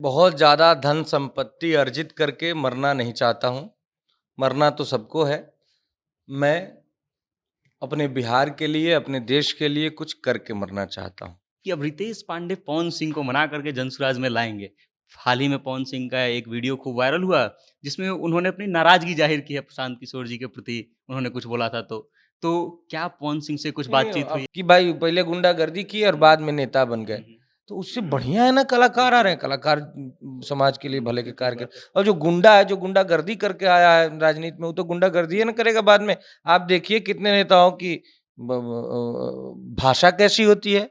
बहुत ज़्यादा धन संपत्ति अर्जित करके मरना नहीं चाहता हूँ। मरना तो सबको है। मैं अपने बिहार के लिए, अपने देश के लिए कुछ करके मरना चाहता हूँ। कि अब रितेश पांडे पवन सिंह को मना करके जनसुराज में लाएँगे। हाल ही में पवन सिंह का एक वीडियो खूब वायरल हुआ, जिसमें उन्होंने अपनी नाराज़गी ज़ाहिर की है प्रशांत किशोर जी के प्रति, उन्होंने कुछ बोला था तो। तो क्या पवन सिंह से कुछ नहीं, बातचीत अब हुई? कि भाई पहले गुंडागर्दी की और हुँ, बाद में नेता बन हुँ, गए। हुँ। तो उससे बढ़िया है ना कलाकार आ रहे हैं, कलाकार समाज के लिए भले के कार्य कर और जो गुंडा है, जो गुंडागर्दी करके आया है राजनीति में, वो तो गुंडागर्दी ही ना करेगा बाद में। आप देखिए कितने नेताओं की भाषा कैसी होती है।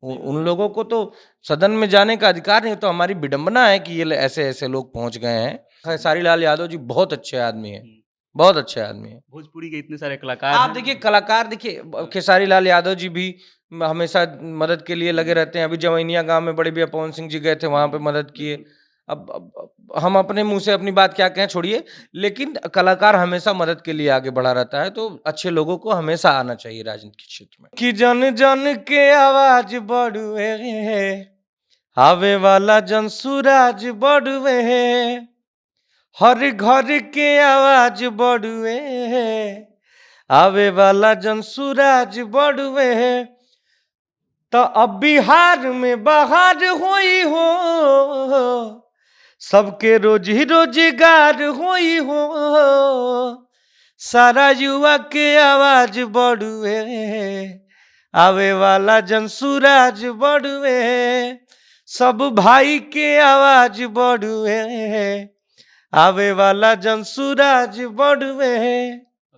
हुँ, उन लोगों को तो सदन में जाने का अधिकार नहीं, तो हमारी विडंबना है कि ये ऐसे-ऐसे लोग पहुँच गए हैं। खेसारी लाल यादव जी बहुत अच्छे आदमी हैं, हुँ। बहुत अच्छे आदमी हैं। भोजपुरी के इतने सारे कलाकार आप हैं। देखिए कलाकार देखिए खेसारी लाल यादव जी भी हमेशा मदद के लिए लगे रहते हैं। अभी जवैनिया गाँव में बड़े भैया पवन सिंह जी गए थे, वहाँ पे मदद किए। बिल्कुल। अब हम अपने मुँह से अपनी बात क्या कहें छोड़िए, लेकिन कलाकार हमेशा मदद के लिए आगे बढ़ा रहता है, तो अच्छे लोगों को हमेशा आना चाहिए राजनीति के क्षेत्र में। कि जन-जन के आवाज़ बड़ुए आवे वाला जन सुराज बड़ुए हर घर के आवाज बड़ुए आवे वाला जन सुराज बड़ुए तो अब बिहार में बहार होई हो सबके रोजी रोजगार होई हो सारा युवा के आवाज बड़ुए आवे वाला जन सुराज बड़ुए सब भाई के आवाज बड़ुए आवे वाला जन सुराज बड़ुए।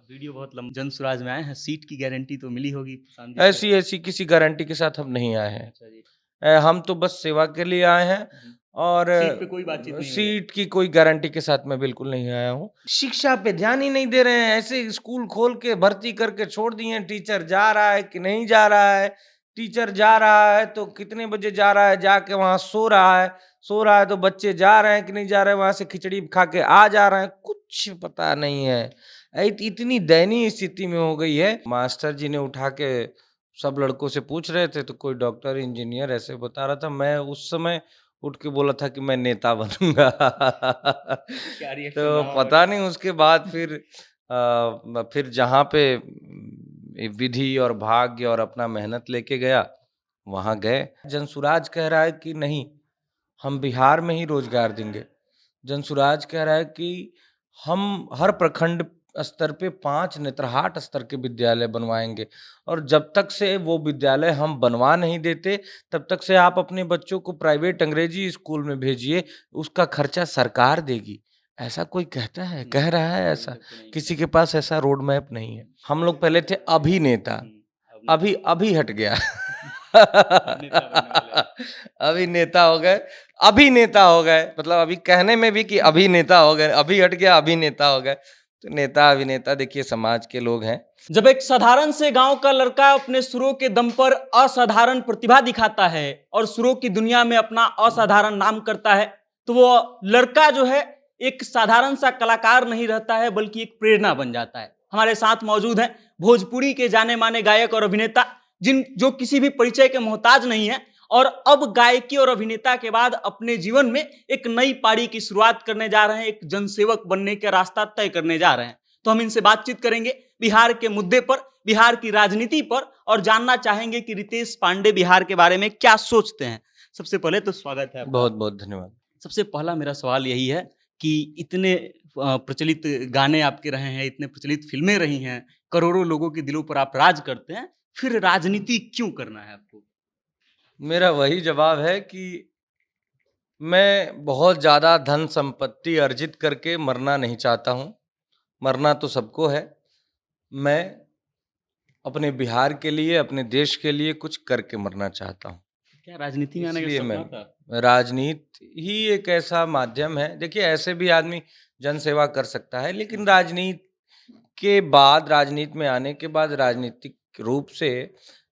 वीडियो बहुत जनसुराज में आए हैं, सीट की गारंटी तो मिली होगी प्रशांत जी से? ऐसी ऐसी किसी गारंटी के साथ हम नहीं आए हैं। अच्छा जी। हम तो बस सेवा के लिए आए हैं हुँ। और सीट पे कोई बातचीत नहीं हुई है? सीट की कोई गारंटी के साथ मैं बिल्कुल नहीं आया हूँ। शिक्षा पे ध्यान ही नहीं दे रहे हैं, ऐसे स्कूल खोल के भर्ती करके छोड़ दिए हैं। टीचर जा रहा है कि नहीं जा रहा है, टीचर जा रहा है तो कितने बजे जा रहा है, जाके वहाँ सो रहा है तो बच्चे जा रहे हैं कि नहीं जा रहे हैं, वहाँ से खिचड़ी खा के आ जा रहे हैं, कुछ पता नहीं है। इतनी दयनीय स्थिति में हो गई है। मास्टर जी ने उठा के सब लड़कों से पूछ रहे थे, तो कोई डॉक्टर, इंजीनियर ऐसे बता रहा था। मैं उस समय उठ के बोला था कि मैं नेता बनूँगा। क्या रिएक्शन तो रहा होगा? पता नहीं उसके बाद फिर जहाँ पे विधि और भाग्य और अपना मेहनत लेके गया, वहाँ गए। जनसुराज कह रहा है कि नहीं, हम बिहार में ही रोज़गार देंगे। जनसुराज कह रहा है कि हम हर प्रखंड स्तर पे 5 नेत्रहाट स्तर के विद्यालय बनवाएँगे और जब तक से वो विद्यालय हम बनवा नहीं देते, तब तक से आप अपने बच्चों को प्राइवेट अंग्रेजी स्कूल में भेजिए, उसका खर्चा सरकार देगी। ऐसा कोई कहता है, कह रहा है अभी ऐसा? तक तो नहीं किसी किया। के पास ऐसा रोड मैप नहीं है। हम लोग पहले थे अभिनेता, हुँ, अब नेता। अभी हट गया। अब नेता बनने वाले हैं। अभी नेता हो गए, अभिनेता हो गए, मतलब अभी कहने में भी कि अभिनेता हो गए, अभी हट गया, अभिनेता हो गए। तो नेता, अभिनेता देखिए समाज के लोग हैं। जब एक साधारण से गांव का लड़का अपने सुरों के दम पर असाधारण प्रतिभा दिखाता है और सुरों की दुनिया में अपना असाधारण नाम करता है, तो वो लड़का जो है एक साधारण सा कलाकार नहीं रहता है, बल्कि एक प्रेरणा बन जाता है। हमारे साथ मौजूद हैं भोजपुरी के जाने माने गायक और अभिनेता, जो किसी भी परिचय के मोहताज नहीं है और अब गायकी और अभिनेता के बाद अपने जीवन में एक नई पारी की शुरुआत करने जा रहे हैं, एक जनसेवक बनने का रास्ता तय करने जा रहे हैं। तो हम इनसे बातचीत करेंगे बिहार के मुद्दे पर, बिहार की राजनीति पर, और जानना चाहेंगे कि रितेश पांडे बिहार के बारे में क्या सोचते हैं। सबसे पहले तो स्वागत है आपका। बहुत-बहुत धन्यवाद। सबसे पहला मेरा सवाल यही है कि इतने प्रचलित गाने आपके रहे हैं, इतने प्रचलित फिल्में रही हैं, करोड़ों लोगों के दिलों पर आप राज करते हैं, फिर राजनीति क्यों करना है आपको? मेरा वही जवाब है कि मैं बहुत ज़्यादा धन संपत्ति अर्जित करके मरना नहीं चाहता हूँ। मरना तो सबको है। मैं अपने बिहार के लिए, अपने देश के लिए कुछ करके मरना चाहता हूँ। क्या राजनीति में आने का इसलिए सपना था? मैं राजनीति ही एक ऐसा माध्यम है। देखिए ऐसे भी आदमी जनसेवा कर सकता है, लेकिन राजनीति के बाद, राजनीति में आने के बाद राजनीतिक रूप से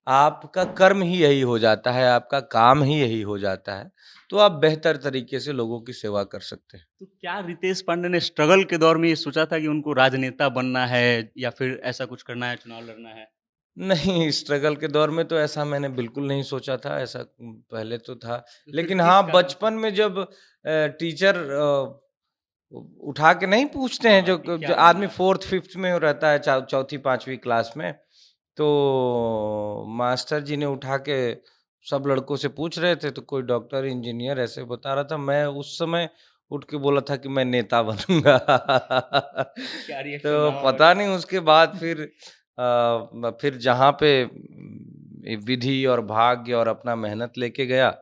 आपका कर्म ही यही हो जाता है, आपका काम ही यही हो जाता है। तो आप बेहतर तरीके से लोगों की सेवा कर सकते हैं। तो क्या रितेश पांडे ने स्ट्रगल के दौर में ये सोचा था कि उनको राजनेता बनना है या फिर ऐसा कुछ करना है, चुनाव लड़ना है? नहीं, स्ट्रगल के दौर में तो ऐसा मैंने बिल्कुल नहीं सोचा था, ऐसा पहले तो था। तो फिर लेकिन किस हाँ, कारण से? बचपन में जब टीचर उठा के नहीं पूछते हैं, हाँ, जो कि जो क्या आदमी बनना है? 4th 5th में रहता है, चौथी 5वीं क्लास में, तो मास्टर जी ने उठा के सब लड़कों से पूछ रहे थे, तो कोई डॉक्टर, इंजीनियर ऐसे बता रहा था। मैं उस समय उठ के बोला था कि मैं नेता बनूंगा। क्या रिएक्शन तो रहा होगा? पता नहीं उसके बाद फिर जहाँ पे विधि और भाग्य और अपना मेहनत लेके गया,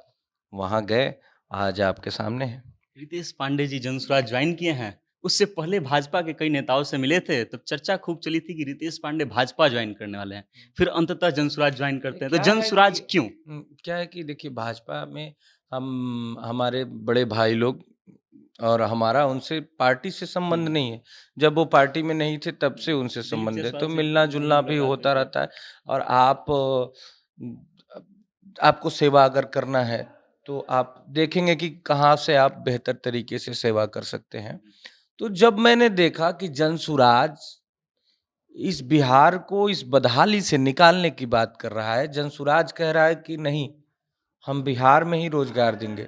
वहां गए, आज आपके सामने है। रितेश पांडे जी जनसुराज ज्वाइन किए हैं। उससे पहले भाजपा के कई नेताओं से मिले थे, तब चर्चा खूब चली थी कि रितेश पांडे भाजपा ज्वाइन करने वाले हैं। फिर अंततः जनसुराज ज्वाइन करते हैं, तो जनसुराज क्यों? क्या है कि देखिए, भाजपा में हम हमारे बड़े भाई लोग, और हमारा उनसे पार्टी से संबंध नहीं है। जब वो पार्टी में नहीं थे तब से उनसे दिलीप संबंध है, तो जायसवाल से मिलना उनकी जुलना भी मुलाकात हुई होता थी। रहता है। और आपको सेवा अगर करना है, तो आप देखेंगे कि कहाँ से आप बेहतर तरीके से सेवा कर सकते हैं। तो जब मैंने देखा कि जनसुराज इस बिहार को इस बदहाली से निकालने की बात कर रहा है, जनसुराज कह रहा है कि नहीं, हम बिहार में ही रोजगार देंगे।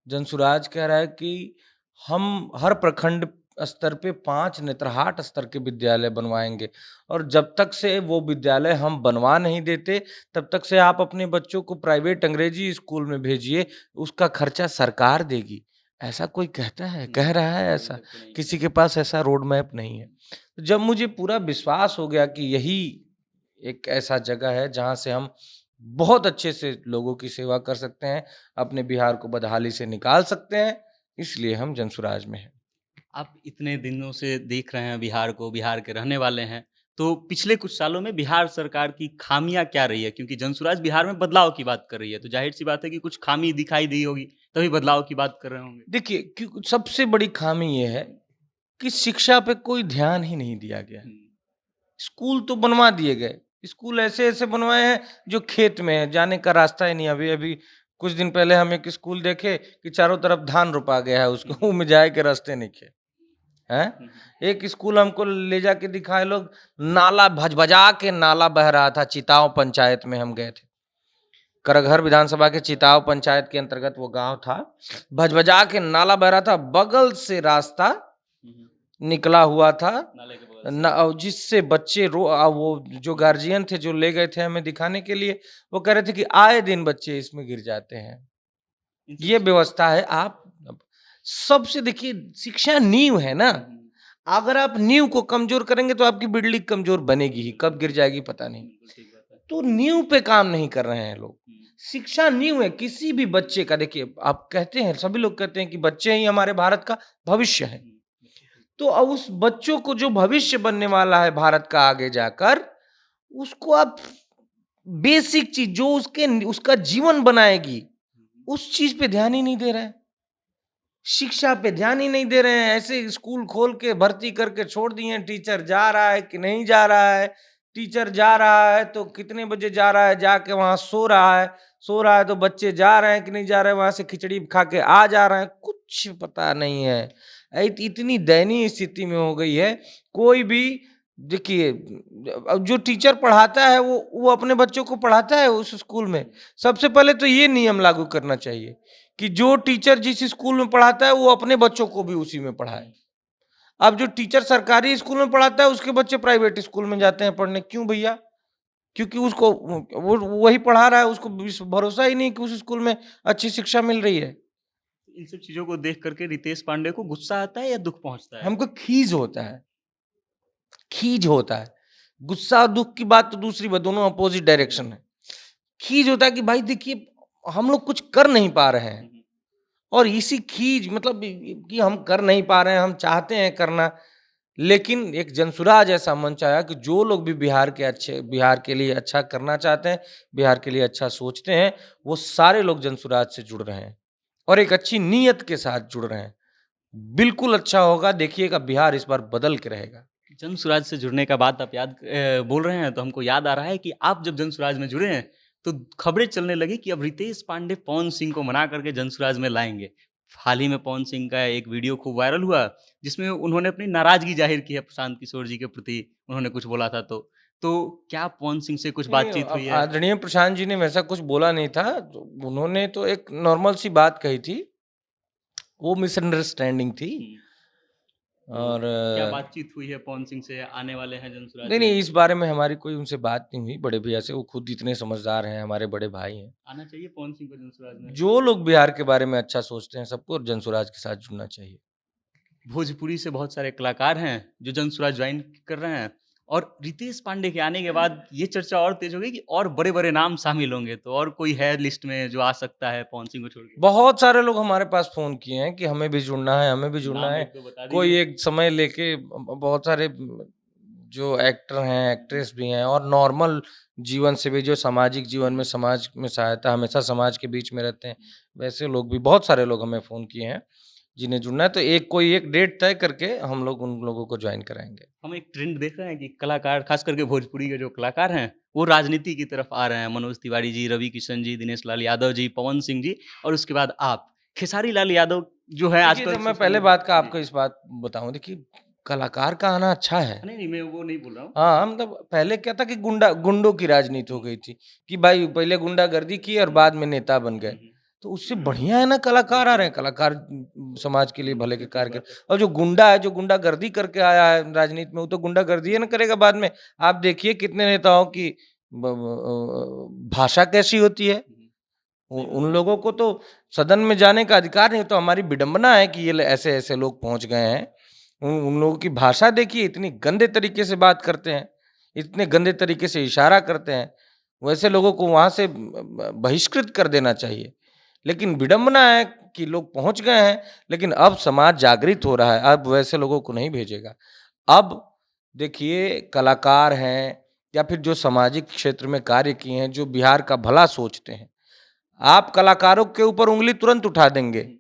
जनसुराज कह रहा है कि हम हर प्रखंड स्तर पे 5 नेत्रहाट स्तर के विद्यालय बनवाएंगे, और जब तक से वो विद्यालय हम बनवा नहीं देते, तब तक से आप अपने बच्चों को प्राइवेट अंग्रेजी स्कूल में भेजिए, उसका खर्चा सरकार देगी। ऐसा कोई कहता है, कह रहा है ऐसा? किसी के पास ऐसा रोड मैप नहीं है। तो जब मुझे पूरा विश्वास हो गया कि यही एक ऐसा जगह है जहाँ से हम बहुत अच्छे से लोगों की सेवा कर सकते हैं, अपने बिहार को बदहाली से निकाल सकते हैं, इसलिए हम जनसुराज में हैं। आप इतने दिनों से देख रहे हैं बिहार को, बिहार के रहने वाले हैं, तो पिछले कुछ सालों में बिहार सरकार की खामियाँ क्या रही है? क्योंकि जनसुराज बिहार में बदलाव की बात कर रही है, तो ज़ाहिर-सी बात है कि कुछ खामी दिखाई दी होगी, तभी बदलाव की बात कर रहे होंगे। देखिए, क्यों सबसे बड़ी खामी ये है कि शिक्षा पे कोई ध्यान ही नहीं दिया गया। हुँ, स्कूल तो बनवा दिए गए, स्कूल ऐसे-ऐसे बनवाए हैं जो खेत में है, जाने का रास्ता ही नहीं। अभी अभी कुछ दिन पहले हम एक स्कूल देखे कि चारों तरफ धान रोपा गया है, हुँ, उसको में जाए के रास्ते नहीं खे। हैं? हुँ, एक स्कूल हमको ले जाके दिखाए लोग, नाला भज-भजा के नाला बह रहा था, चिताव पंचायत में हम गए थे। करगहर विधानसभा के चिताव पंचायत के अंतर्गत वो गांव था। भज-भजा के नाला बह रहा था, बगल से रास्ता हुँ, निकला हुआ था। नाले के बगल से। न जिससे बच्चे वो जो गार्जियन थे जो ले गए थे हमें दिखाने के लिए, वो कह रहे थे कि आए दिन बच्चे इसमें गिर जाते हैं। इन सब ये व्यवस्था है। आप सबसे देखिए, शिक्षा नींव है ना। हुँ, हुँ, अगर आप नींव को कमजोर करेंगे तो आपकी बिल्डिंग कमजोर बनेगी ही, बिल्कुल, कब गिर जाएगी पता नहीं। बिल्कुल ठीक बात है। तो नींव पे काम नहीं कर रहे हैं लोग। हुँ, शिक्षा नींव है किसी भी बच्चे का। देखिए, आप कहते हैं, सभी लोग कहते हैं कि बच्चे ही हमारे भारत का भविष्य है। हुँ, बिल्कुल ठीक। तो अब उस बच्चों को जो भविष्य बनने वाला है भारत का आगे जाकर, उसको आप बेसिक चीज जो उसके उसका जीवन बनाएगी, हुँ, हुँ, उस चीज पे ध्यान ही नहीं दे रहे हैं। शिक्षा पे ध्यान ही नहीं दे रहे हैं। ऐसे स्कूल खोल के भर्ती करके छोड़ दिए हैं। टीचर जा रहा है कि नहीं जा रहा है? टीचर जा रहा है तो कितने बजे जा रहा है? जाके वहां सो रहा है। सो रहा है तो बच्चे जा रहे हैं कि नहीं जा रहे हैं? वहां से खिचड़ी खा के आ जा रहे हैं। कुछ पता नहीं है। इतनी दयनीय स्थिति में हो गई है। कोई भी देखिए, अब जो टीचर पढ़ाता है वो अपने बच्चों को पढ़ाता है उस स्कूल में। सबसे पहले तो ये नियम लागू करना चाहिए कि जो टीचर जिस स्कूल में पढ़ाता है वो अपने बच्चों को भी उसी में पढ़ाए। हुँ, अब जो टीचर सरकारी स्कूल में पढ़ाता है उसके बच्चे प्राइवेट स्कूल में जाते हैं पढ़ने। क्यों भैया? क्योंकि उसको वो वही पढ़ा रहा है, उसको भरोसा ही नहीं कि उस स्कूल में अच्छी शिक्षा मिल रही है। इन सब चीज़ों को देख कर के रितेश पांडे को गुस्सा आता है या दुःख पहुँचता है? हमको खीज होता है, खीज होता है। गुस्सा और दुख की बात तो दूसरी बात, दोनों अपोजिट हुँ, डायरेक्शन है। खीज होता है कि भाई देखिए, हम लोग कुछ कर नहीं पा रहे हैं, हुँ, हुँ, और इसी खीज मतलब कि हम कर नहीं पा रहे हैं, हम चाहते हैं करना, लेकिन एक जनसुराज ऐसा मंच आया कि जो लोग भी बिहार के लिए अच्छा करना चाहते हैं, बिहार के लिए अच्छा सोचते हैं, वो सारे लोग जनसुराज से जुड़ रहे हैं और एक अच्छी नीयत के साथ जुड़ रहे हैं। बिल्कुल अच्छा होगा, देखिएगा बिहार इस बार बदल के रहेगा। जनसुराज से जुड़ने का बात आप बोल रहे हैं तो हमको याद आ रहा है कि आप जब जनसुराज में जुड़े हैं, तो खबरें चलने लगी कि अब रितेश पांडे पवन सिंह को मना करके जनसुराज में लाएँगे। हाल ही में पवन सिंह का एक वीडियो खूब वायरल हुआ, जिसमें उन्होंने अपनी नाराज़गी ज़ाहिर की है प्रशांत किशोर जी के प्रति, उन्होंने कुछ बोला था तो। तो क्या पवन सिंह से कुछ नहीं, बातचीत हुई अब है? आदरणीय प्रशांत जी ने वैसा कुछ बोला नहीं था। तो उन्होंने तो एक नॉर्मल सी बात कही थी, वो मिसअंडरस्टैंडिंग थी। तो और क्या बातचीत हुई है पवन सिंह से? आने वाले हैं जनसुराज नहीं, में। नहीं, इस बारे में हमारी कोई उनसे बात नहीं हुई, बड़े भैया से। वो खुद इतने समझदार हैं, हमारे बड़े भाई हैं। आना चाहिए पवन सिंह को जनसुराज में। जो लोग बिहार के बारे में अच्छा सोचते हैं, सबको जनसुराज के साथ जुड़ना चाहिए। भोजपुरी से बहुत सारे कलाकार हैं जो जनसुराज ज्वाइन कर रहे हैं, और रितेश पांडे के आने के बाद ये चर्चा और तेज हो गई कि और बड़े-बड़े नाम शामिल होंगे, तो और कोई है लिस्ट में जो आ सकता है पवन सिंह को छोड़ के? बहुत सारे लोग हमारे पास फ़ोन किए हैं कि हमें भी जुड़ना है, हमें भी जुड़ना नाम है। 1-2 बता कोई दीजिए। एक समय लेके बहुत सारे जो एक्टर हैं, एक्ट्रेस भी हैं और नॉर्मल जीवन से भी, जो सामाजिक जीवन में समाज में सहायता, हमेशा समाज के बीच में रहते हैं, वैसे लोग भी बहुत सारे लोग हमें फ़ोन किए हैं, जिन्हें जुड़ना है। तो कोई एक डेट तय करके हम लोग उन लोगों को जॉइन कराएँगे। हम एक ट्रेंड देख रहे हैं कि कलाकार, खास करके भोजपुरी के जो कलाकार हैं, वो राजनीति की तरफ आ रहे हैं। मनोज तिवारी जी, रवि किशन जी, दिनेश लाल यादव जी, पवन सिंह जी, और उसके बाद आप। खेसारी लाल यादव जो है देखिए, आजकल जब मैं सोशल पहले मीडिया। बात का जी। आपको इस बात बताऊँ, देखिए, कलाकार का आना अच्छा है। नहीं, नहीं, मैं वो नहीं बोल रहा हूँ। हाँ, मतलब पहले क्या था कि गुंडों की राजनीति हो हुँ, गई थी, कि भाई पहले गुंडागर्दी की और हुँ, बाद में नेता बन हुँ, गए। हुँ। तो उससे बढ़िया है ना, कलाकार आ रहे बिल्कुल। हैं, कलाकार समाज के लिए भले के सही कार्य बात है। कर। और जो गुंडा है, जो गुंडागर्दी करके आया है राजनीति में, वो तो गुंडागर्दी ही ना करेगा बाद में। आप देखिए कितने नेताओं की भाषा कैसी होती है। हुँ, उ सही बात उन है। लोगों को तो सदन में जाने का अधिकार नहीं। तो हमारी विडंबना है कि ये ऐसे-ऐसे लोग पहुँच गए हैं। उन उन लोगों की भाषा देखिए, इतनी गंदे तरीके से बात करते हैं, इतने गंदे तरीके से इशारा करते हैं। वैसे लोगों को वहाँ से बहिष्कृत कर देना चाहिए। लेकिन विडंबना है कि लोग पहुँच गए हैं, लेकिन अब समाज जागृत हो रहा है, अब वैसे लोगों को नहीं भेजेगा। अब देखिए, कलाकार हैं या फिर जो सामाजिक क्षेत्र में कार्य किए हैं, जो बिहार का भला सोचते हैं, आप कलाकारों के ऊपर उँगली तुरंत उठा देंगे, हुँ,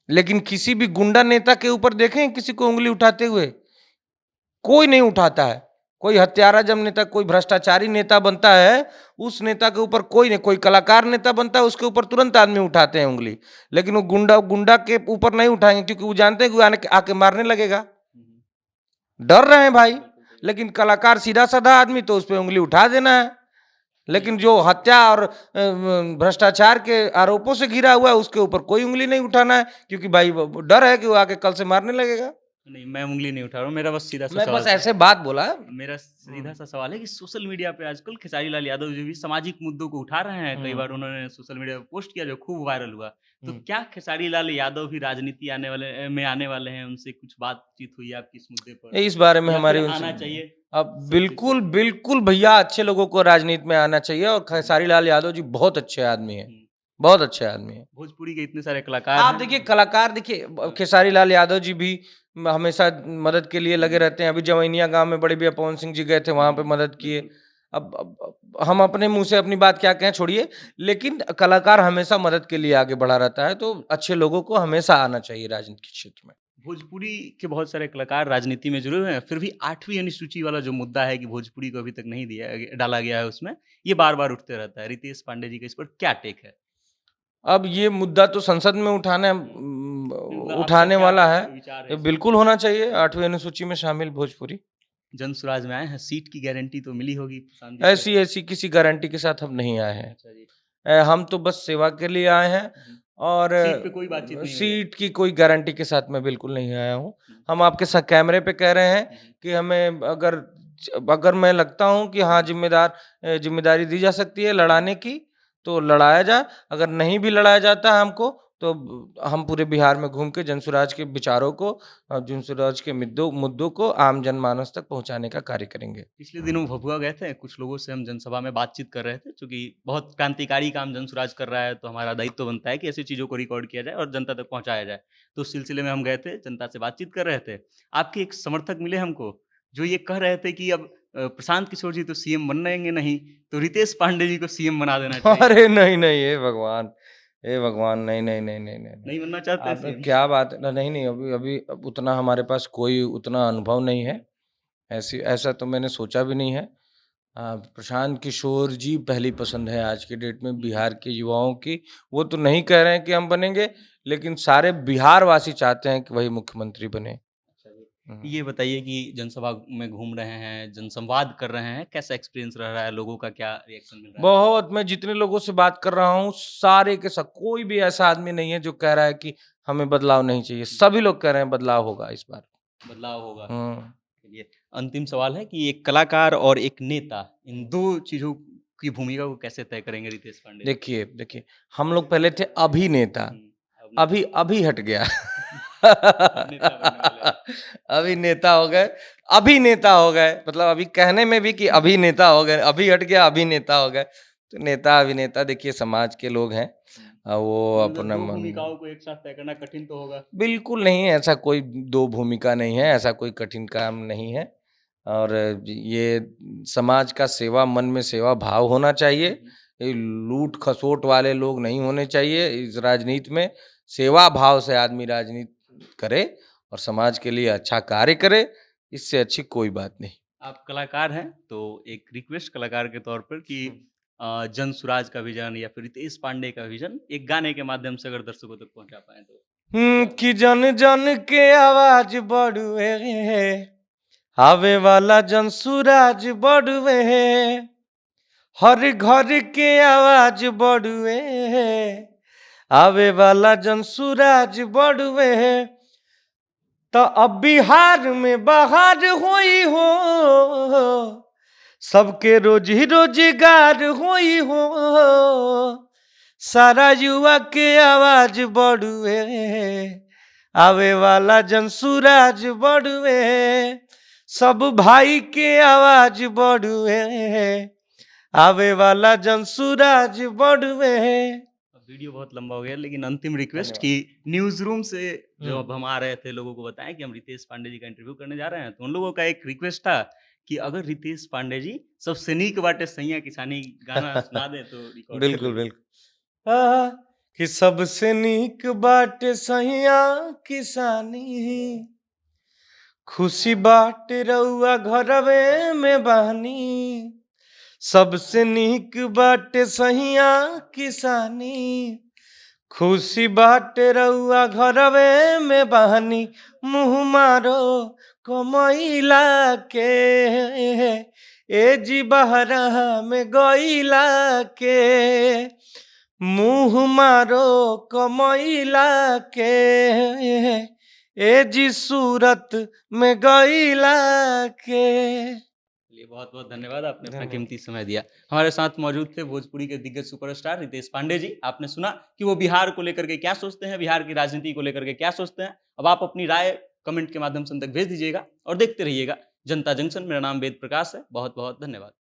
लेकिन किसी भी गुंडा नेता के ऊपर देखें किसी को उँगली उठाते हुए? कोई नहीं उठाता है। कोई हत्यारा जब नेता, कोई भ्रष्टाचारी नेता बनता है, उस नेता के ऊपर कोई नहीं, कोई कलाकार नेता बनता है, उसके ऊपर तुरंत आदमी उठाते हैं उँगली। लेकिन वो गुंडा गुंडा के ऊपर नहीं उठाएँगे, क्योंकि वो जानते हैं कि वो आने आके मारने लगेगा। हुँ, हुँ। डर रहे हैं भाई। बिल्कुल सही बात लेकिन कलाकार सीधा-साधा आदमी, तो उसपे उँगली उठा देना है। है। नहीं, लेकिन जो हत्या और भ्रष्टाचार के आरोपों से घिरा हुआ है, उसके ऊपर कोई उँगली नहीं उठाना है, क्योंकि भाई वो डर है कि वो आके कल से मारने लगेगा। नहीं, मैं उँगली नहीं उठा रहा हूँ, मेरा बस सीधा-सा मैं सवाल बस था। ऐसे बात बोला। मेरा हुँ, सीधा-सा सवाल है कि सोशल मीडिया पे आजकल खेसारी लाल यादव जी भी सामाजिक मुद्दों को उठा रहे हैं। कई हुँ, बार उन्होंने सोशल मीडिया पे पोस्ट किया जो खूब वायरल हुआ। तो हुँ। क्या खेसारी लाल यादव भी राजनीति आने वाले हैं? उनसे कुछ बातचीत हुई है आपकी इस मुद्दे पर? इस बारे में या फिर हमारी उनसे आना चाहिए अब सख्ती से? बिल्कुल, बिल्कुल भैया, अच्छे लोगों को राजनीति में आना चाहिए और खेसारी लाल यादव जी बहुत अच्छे आदमी हैं, हुँ। बहुत अच्छे आदमी हैं। भोजपुरी के इतने सारे कलाकार आप हैं। देखिए, कलाकार देखिए, हाँ। खेसारी लाल यादव जी भी हमेशा मदद के लिए लगे रहते हैं। अभी जवैनिया गाँव में बड़े भैया पवन सिंह जी गए थे, वहाँ पे मदद किए। बिल्कुल। अब हम अपने मुँह से अपनी बात क्या कहें, छोड़िए। लेकिन कलाकार हमेशा मदद के लिए आगे बढ़ा रहता है, तो अच्छे लोगों को हमेशा आना चाहिए राजनीति के क्षेत्र में। भोजपुरी के बहुत सारे कलाकार राजनीति में जुड़े हुए हैं, फिर भी 8वीं अनुसूची वाला जो मुद्दा है कि भोजपुरी को अभी तक नहीं डाला गया है उसमें, ये बार-बार उठते रहता है। रितेश पांडे जी का इस पर क्या टेक है? अब ये मुद्दा तो संसद में हुँ। नहीं, मतलब आपका उठाने क्या वाला है। विचार है ये इस पर? बिल्कुल होना चाहिए 8वीं अनुसूची में शामिल भोजपुरी। जनसुराज में आए हैं, सीट की गारंटी तो मिली होगी प्रशांत जी से? ऐसी किसी गारंटी के साथ हम नहीं आए हैं। अच्छा जी। हम तो बस सेवा के लिए आए हैं। हुँ। और सीट पे कोई बातचीत नहीं हुई है? सीट की कोई गारंटी के साथ मैं बिल्कुल नहीं आया हूँ। हुँ। हम आपके कैमरे पे कह रहे हैं हुँ, हुँ। कि हमें अगर मैं लगता हूँ कि हाँ, ज़िम्मेदारी दी जा सकती है हुँ। लड़ाने की, तो लड़ाया जाए। अगर नहीं भी लड़ाया जाता है हमको, तो हम पूरे बिहार में घूम के जनसुराज के विचारों को, जनसुराज के मुद्दों को आम जनमानस तक पहुँचाने का कार्य करेंगे। पिछले दिनों भभुआ गए थे, कुछ लोगों से हम जनसभा में बातचीत कर रहे थे, चूँकि बहुत क्रांतिकारी काम जनसुराज कर रहा है, तो हमारा दायित्व बनता है कि ऐसी चीज़ों को रिकॉर्ड किया जाए और जनता तक पहुँचाया जाए। तो उस सिलसिले में हम गए थे, जनता से बातचीत कर रहे थे। आपके एक समर्थक मिले हमको, जो ये कह रहे थे कि अब प्रशांत किशोर जी तो सीएम बनेंगे नहीं, तो रितेश पांडे जी को सीएम बना देना चाहिए। अरे नहीं, नहीं, हे भगवान! हे भगवान! नहीं, नहीं, नहीं, नहीं, नहीं, नहीं। नहीं बनना चाहते आप सीएम? क्या बात नहीं, नहीं, अभी अभी अब उतना हमारे पास कोई उतना अनुभव नहीं है। हुँ, ऐसा तो मैंने सोचा भी नहीं है। प्रशांत किशोर जी पहली पसंद है आज के डेट में हुँ, बिहार के युवाओं की। वो तो नहीं कह रहे हैं कि हम बनेंगे, लेकिन सारे बिहारवासी चाहते हैं कि वही मुख्यमंत्री बने। अच्छा जी। हुँ। ये बताइए कि जनसभा में घूम रहे हैं, जनसंवाद कर रहे हैं, कैसा एक्सपीरियंस रह रहा है? लोगों का क्या रिएक्शन मिल रहा है? बहुत मैं जितने लोगों से बात कर रहा हूँ, सारे के सब कोई भी ऐसा आदमी नहीं है जो कह रहा है कि हमें बदलाव नहीं चाहिए। सभी लोग कह रहे हैं बदलाव होगा इस बार। बदलाव होगा। हुँ। चलिए, अंतिम सवाल है कि एक कलाकार और एक नेता, इन 2 चीज़ों की भूमिका को कैसे तय करेंगे रितेश पांडे जी? देखिए, हम लोग पहले थे अभिनेता, हुँ, अब नेता अभी हट गया। अब नेता बनने वाले हैं। अभी नेता हो गए, अभिनेता हो गए, मतलब अभी कहने में भी कि अभिनेता हो गए, अभी हट गया, अभिनेता हो गए। तो नेता, अभिनेता देखिए समाज के लोग हैं। हुँ, वो लेकिन मतलब अपना 2 मन भूमिकाओं को एक साथ तय करना कठिन तो होगा। बिल्कुल नहीं, ऐसा कोई 2 भूमिका नहीं है, ऐसा कोई कठिन काम नहीं है और ये समाज का सेवा मन में सेवा भाव होना चाहिए। हुँ, हुँ। ये लूट-खसोट वाले लोग नहीं होने चाहिए इस राजनीति में। सेवा भाव से आदमी राजनीति करे और समाज के लिए अच्छा कार्य करे, इससे अच्छी कोई बात नहीं। आप कलाकार हैं, तो एक रिक्वेस्ट कलाकार के तौर पर कि जन सुराज का विज़न या फिर रितेश पांडे का विज़न एक गाने के माध्यम से अगर दर्शकों तक पहुँचा पाएँ तो? क्या कि जन जन के आवाज बढ़ुए आवे वाला जन सुराज बढ़ुए हर घर के आवाज बढ़ुए आवे वाला जन सुराज बढ़ुए तो अब बिहार में बहार होई हो सबके रोजी रोजगार होई हो सारा युवा के आवाज बढ़ुए आवे वाला जन सुराज बढ़ुए सब भाई के आवाज बढ़ुए आवे वाला जन सुराज बढ़ुए। अब वीडियो बहुत लंबा हो गया लेकिन अंतिम रिक्वेस्ट कि धन्यवाद। न्यूज़ रूम से जो अब हुँ। हम आ रहे थे लोगों को बताएँ कि हम रितेश पांडे जी का इंटरव्यू करने जा रहे हैं, तो उन लोगों का एक रिक्वेस्ट था कि अगर रितेश पांडे जी सबसे नीक बाटे सैयां किसानी गाना सुना दें तो रिकॉर्ड कर बिल्कुल, लीजिए। बिल्कुल। कि सबसे नीक बाटे सहिया किसानी, खुशी बाटे रउआ घरवे में बानी। सबसे नीक बाटे सहिया किसानी, खुशी बाटे रउआ घरवे में बानी। मुँह मारो कमैला के, ए जी बहरा में गइला के। मुँह मारो कमैला के, ए जी सूरत में गइला के। चलिए बहुत-बहुत धन्यवाद आपने अपना धन्यवाद। कीमती समय दिया। हमारे साथ मौजूद थे भोजपुरी के दिग्गज सुपरस्टार रितेश पांडे जी। आपने सुना कि वो बिहार को लेकर के क्या सोचते हैं, बिहार की राजनीति को लेकर के क्या सोचते हैं। अब आप अपनी राय कमेंट के माध्यम से उन तक भेज दीजिएगा और देखते रहिएगा जनता जंक्शन। मेरा नाम वेद प्रकाश है। बहुत-बहुत धन्यवाद।